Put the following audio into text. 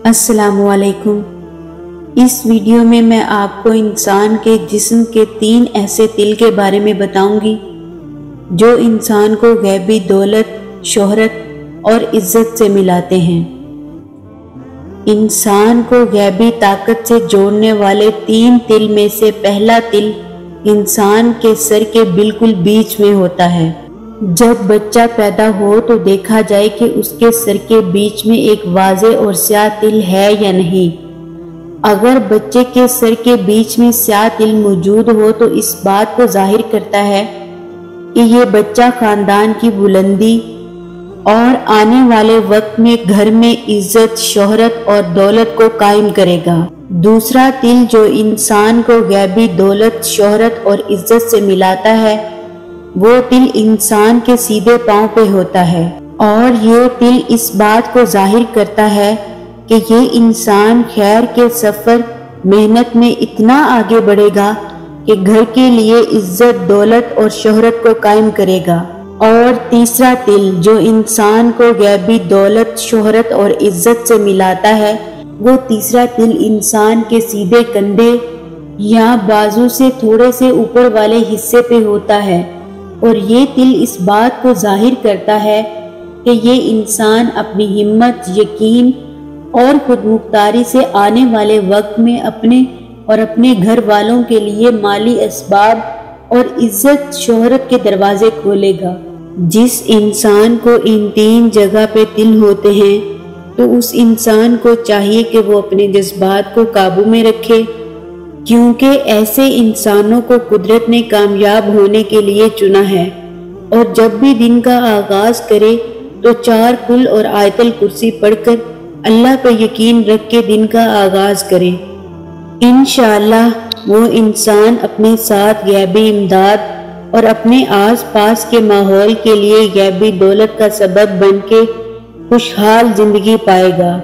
السلام علیکم۔ اس ویڈیو میں آپ کو انسان کے جسم کے 3 ایسے تل کے بارے میں بتاؤں گی جو انسان کو غیبی دولت، شہرت اور عزت سے ملاتے ہیں۔ انسان کو غیبی طاقت سے جوڑنے والے 3 تل میں سے پہلا تل انسان کے سر کے بالکل بیچ میں ہوتا ہے۔ جب بچہ پیدا ہو تو دیکھا جائے کہ اس کے سر کے بیچ میں ایک واضح اور سیاہ تل ہے یا نہیں۔ اگر بچے کے سر کے بیچ میں سیاہ تل موجود ہو تو اس بات کو ظاہر کرتا ہے کہ یہ بچہ خاندان کی بلندی اور آنے والے وقت میں گھر میں عزت، شہرت اور دولت کو قائم کرے گا۔ دوسرا تل جو انسان کو غیبی دولت، شہرت اور عزت سے ملاتا ہے وہ تل انسان کے سیدھے پاؤں پہ ہوتا ہے، اور یہ تل اس بات کو ظاہر کرتا ہے کہ یہ انسان خیر کے سفر، محنت میں اتنا آگے بڑھے گا کہ گھر کے لیے عزت، دولت اور شہرت کو قائم کرے گا۔ اور تیسرا تل جو انسان کو غیبی دولت، شہرت اور عزت سے ملاتا ہے وہ تیسرا تل انسان کے سیدھے کندھے یا بازو سے تھوڑے سے اوپر والے حصے پہ ہوتا ہے، اور یہ تل اس بات کو ظاہر کرتا ہے کہ یہ انسان اپنی ہمت، یقین اور خود مختاری سے آنے والے وقت میں اپنے اور اپنے گھر والوں کے لیے مالی اسباب اور عزت، شہرت کے دروازے کھولے گا۔ جس انسان کو ان 3 جگہ پہ تل ہوتے ہیں تو اس انسان کو چاہیے کہ وہ اپنے جذبات کو قابو میں رکھے، کیونکہ ایسے انسانوں کو قدرت نے کامیاب ہونے کے لیے چنا ہے، اور جب بھی دن کا آغاز کرے تو 4 قل اور آیت الکرسی پڑھ کر اللہ پہ یقین رکھ کے دن کا آغاز کرے۔ انشاءاللہ وہ انسان اپنے ساتھ غیبی امداد اور اپنے آس پاس کے ماحول کے لیے غیبی دولت کا سبب بن کے خوشحال زندگی پائے گا۔